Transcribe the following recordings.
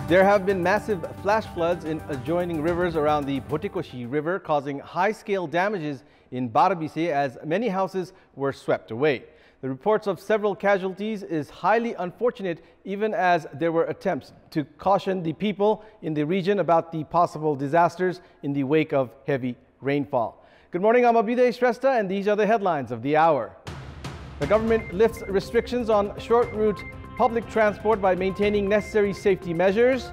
There have been massive flash floods in adjoining rivers around the Bhotikoshi River, causing high-scale damages in Barabise as many houses were swept away. The reports of several casualties is highly unfortunate, even as there were attempts to caution the people in the region about the possible disasters in the wake of heavy rainfall. Good morning, I'm Abhiday Shrestha, and these are the headlines of the hour. The government lifts restrictions on short route public transport by maintaining necessary safety measures.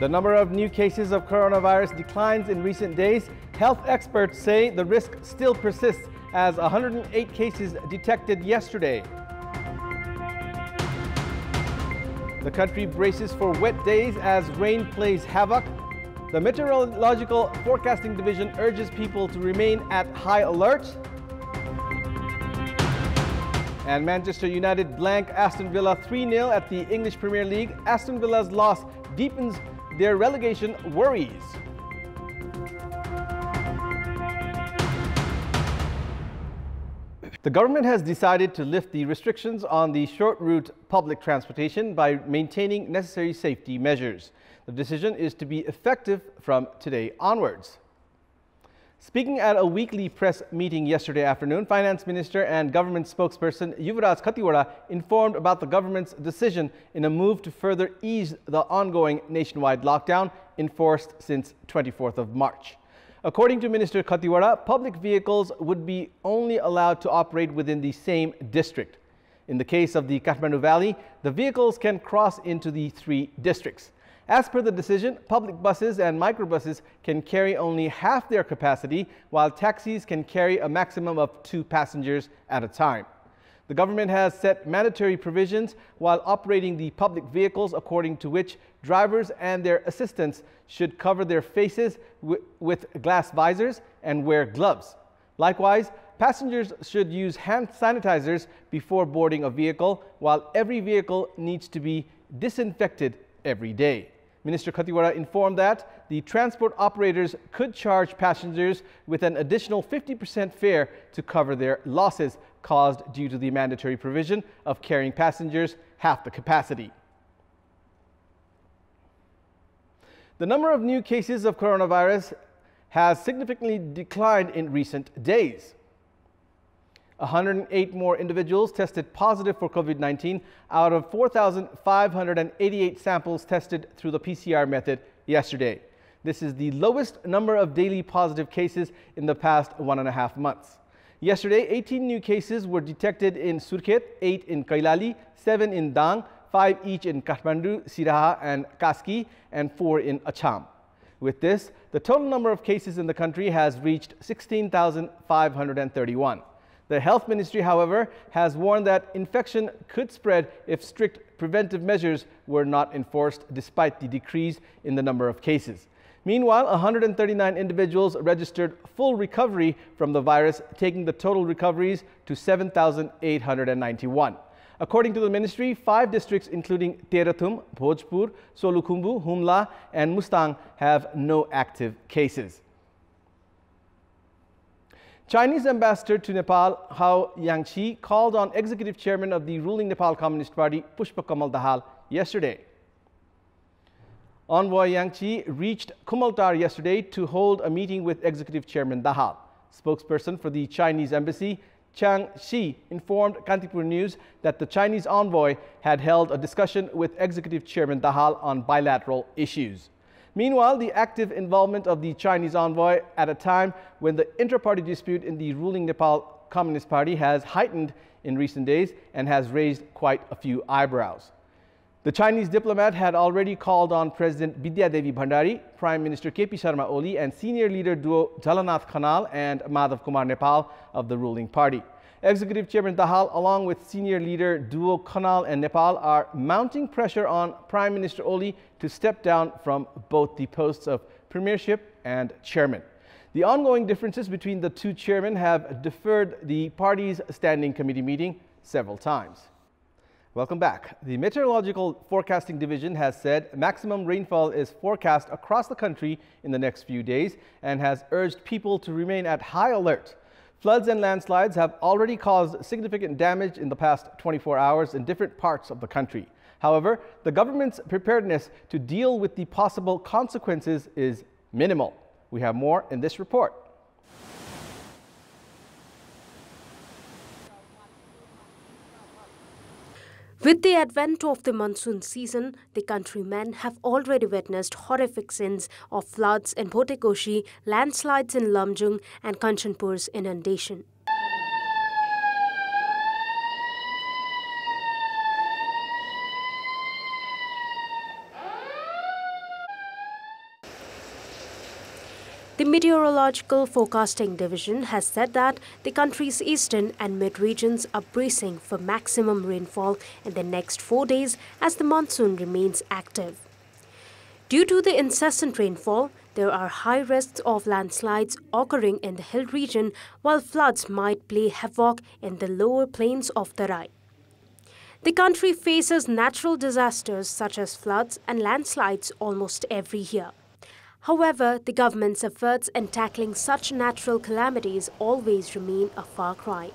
The number of new cases of coronavirus declines in recent days. Health experts say the risk still persists as 108 cases detected yesterday. The country braces for wet days as rain plays havoc. The Meteorological Forecasting Division urges people to remain at high alert. And Manchester United blank Aston Villa 3-0 at the English Premier League. Aston Villa's loss deepens their relegation worries. The government has decided to lift the restrictions on the short route public transportation by maintaining necessary safety measures. The decision is to be effective from today onwards. Speaking at a weekly press meeting yesterday afternoon, Finance Minister and Government Spokesperson Yuvraj Khatiwada informed about the government's decision in a move to further ease the ongoing nationwide lockdown enforced since 24th of March. According to Minister Khatiwada, public vehicles would be only allowed to operate within the same district. In the case of the Kathmandu Valley, the vehicles can cross into the 3 districts. As per the decision, public buses and microbuses can carry only half their capacity, while taxis can carry a maximum of 2 passengers at a time. The government has set mandatory provisions while operating the public vehicles, according to which drivers and their assistants should cover their faces with glass visors and wear gloves. Likewise, passengers should use hand sanitizers before boarding a vehicle, while every vehicle needs to be disinfected every day. Minister Khatiwada informed that the transport operators could charge passengers with an additional 50% fare to cover their losses caused due to the mandatory provision of carrying passengers half the capacity. The number of new cases of coronavirus has significantly declined in recent days. 108 more individuals tested positive for COVID-19 out of 4,588 samples tested through the PCR method yesterday. This is the lowest number of daily positive cases in the past 1.5 months. Yesterday, 18 new cases were detected in Surkhet, 8 in Kailali, 7 in Dang, 5 each in Kathmandu, Siraha and Kaski, and 4 in Acham. With this, the total number of cases in the country has reached 16,531. The Health Ministry, however, has warned that infection could spread if strict preventive measures were not enforced, despite the decrease in the number of cases. Meanwhile, 139 individuals registered full recovery from the virus, taking the total recoveries to 7,891. According to the ministry, 5 districts including Terathum, Bhojpur, Solukhumbu, Humla and Mustang have no active cases. Chinese ambassador to Nepal, Hao Yangchi, called on executive chairman of the ruling Nepal Communist Party, Pushpa Kamal Dahal, yesterday. Envoy Yangchi reached Kumaltar yesterday to hold a meeting with executive chairman Dahal. Spokesperson for the Chinese embassy, Chang Shi, informed Kantipur News that the Chinese envoy had held a discussion with executive chairman Dahal on bilateral issues. Meanwhile, the active involvement of the Chinese envoy at a time when the inter-party dispute in the ruling Nepal Communist Party has heightened in recent days and has raised quite a few eyebrows. The Chinese diplomat had already called on President Bidya Devi Bhandari, Prime Minister KP Sharma Oli and senior leader duo Jhalanath Khanal and Madhav Kumar Nepal of the ruling party. Executive Chairman Dahal, along with senior leader duo Khanal and Nepal, are mounting pressure on Prime Minister Oli to step down from both the posts of premiership and chairman. The ongoing differences between the 2 chairmen have deferred the party's standing committee meeting several times. Welcome back. The Meteorological Forecasting Division has said maximum rainfall is forecast across the country in the next few days and has urged people to remain at high alert. Floods and landslides have already caused significant damage in the past 24 hours in different parts of the country. However, the government's preparedness to deal with the possible consequences is minimal. We have more in this report. With the advent of the monsoon season, the countrymen have already witnessed horrific scenes of floods in Bhotekoshi, landslides in Lamjung, and Kantipur's inundation. The Meteorological Forecasting Division has said that the country's eastern and mid regions are bracing for maximum rainfall in the next 4 days as the monsoon remains active. Due to the incessant rainfall, there are high risks of landslides occurring in the hill region, while floods might play havoc in the lower plains of Tarai. The country faces natural disasters such as floods and landslides almost every year. However, the government's efforts in tackling such natural calamities always remain a far cry.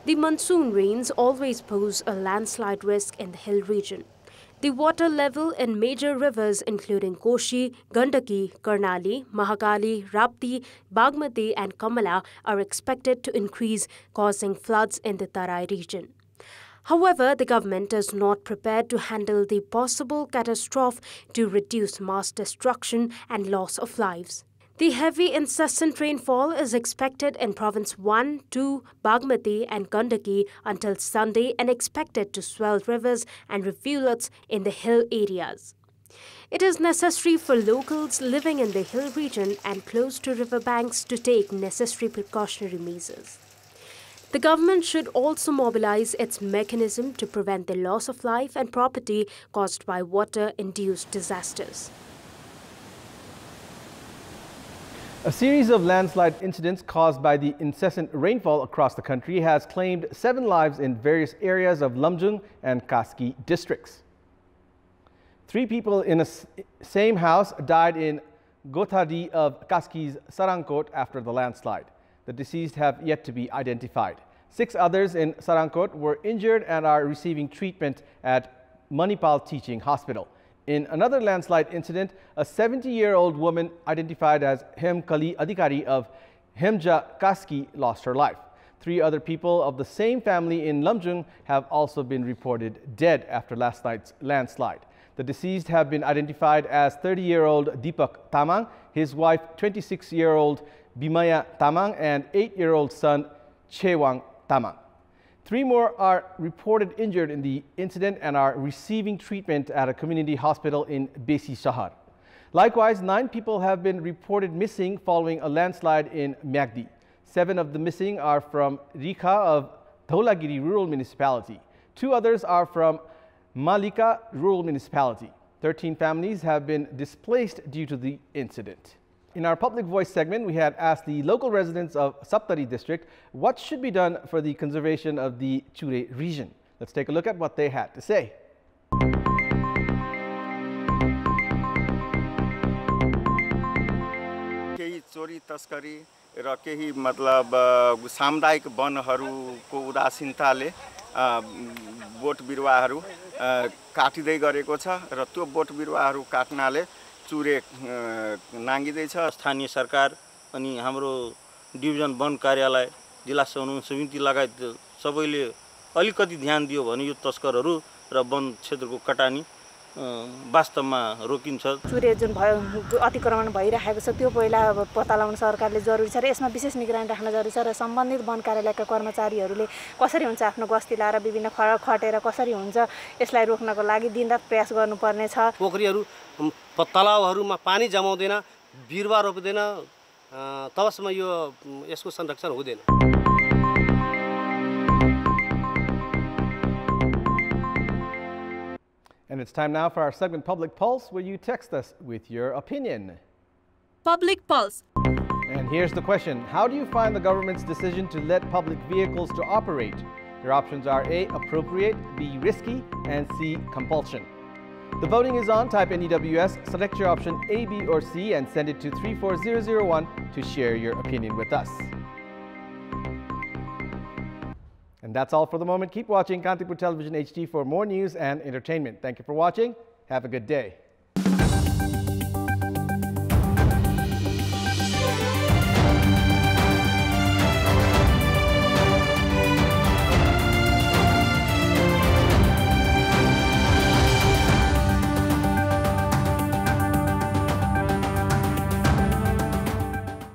The monsoon rains always pose a landslide risk in the hill region. The water level in major rivers including Koshi, Gandaki, Karnali, Mahakali, Rapti, Bagmati and Kamala are expected to increase, causing floods in the Tarai region. However, the government is not prepared to handle the possible catastrophe to reduce mass destruction and loss of lives. The heavy incessant rainfall is expected in Province 1, 2, Bagmati and Gandaki until Sunday and expected to swell rivers and rivulets in the hill areas. It is necessary for locals living in the hill region and close to riverbanks to take necessary precautionary measures. The government should also mobilize its mechanism to prevent the loss of life and property caused by water-induced disasters. A series of landslide incidents caused by the incessant rainfall across the country has claimed 7 lives in various areas of Lamjung and Kaski districts. 3 people in a same house died in Gothadi of Kaski's Sarangkot after the landslide. The deceased have yet to be identified. 6 others in Sarangkot were injured and are receiving treatment at Manipal Teaching Hospital. In another landslide incident, a 70-year-old woman identified as Hemkali Adhikari of Hemja Kaski lost her life. 3 other people of the same family in Lamjung have also been reported dead after last night's landslide. The deceased have been identified as 30-year-old Deepak Tamang, his wife 26-year-old Bimaya Tamang and 8-year-old son Chewang Tamang. 3 more are reported injured in the incident and are receiving treatment at a community hospital in Besi Shahar. Likewise, 9 people have been reported missing following a landslide in Myagdi. 7 of the missing are from Rikha of Dholagiri Rural Municipality. 2 others are from Malika Rural Municipality. 13 families have been displaced due to the incident. In our Public Voice segment, we had asked the local residents of Saptari district what should be done for the conservation of the Chure region. Let's take a look at what they had to say. केही चोरी तस्करी र केही मतलब सामुदायिक वनहरूको उदासीनताले boat बिरुवाहरू काटिदै गरेको छ र त्यो बोट बिरुवाहरू काट्नाले चुरे नाङ्गिदैछ। स्थानीय सरकार अनि हाम्रो डिभिजन वन कार्यालय जिल्ला समन्वय समिति लगायत सबैले अलिकति ध्यान दियो भने यो तस्करहरू र वन क्षेत्रको कटानी वास्तवमा रोकिन्छ। चुरे जुन भयो अतिक्रमण भइरहेको छ त्यो पहिला पत्ता लगाउन सरकारले जरुरी छ र यसमा विशेष निगरानी राख्न जरुरी छ र सम्बन्धित वन कार्यालयका कर्मचारीहरूले कसरी हुन्छ आफ्नो गस्ती लाएर विभिन्न खटेर कसरी हुन्छ यसलाई रोक्नको लागि दिनरात प्रयास गर्नुपर्ने छ। पोखरीहरू तलाउहरूमा पानी जमाउँदैन, बिरुवा रोप्दैन, तबसम्म यो यसको संरक्षण हुँदैन। And it's time now for our segment Public Pulse, where you text us with your opinion. Public Pulse. And here's the question. How do you find the government's decision to let public vehicles to operate? Your options are A, appropriate, B, risky, and C, compulsion. The voting is on. Type NEWS, select your option A, B, or C, and send it to 34001 to share your opinion with us. that's all for the moment. Keep watching Kantipur Television HD for more news and entertainment. Thank you for watching. Have a good day.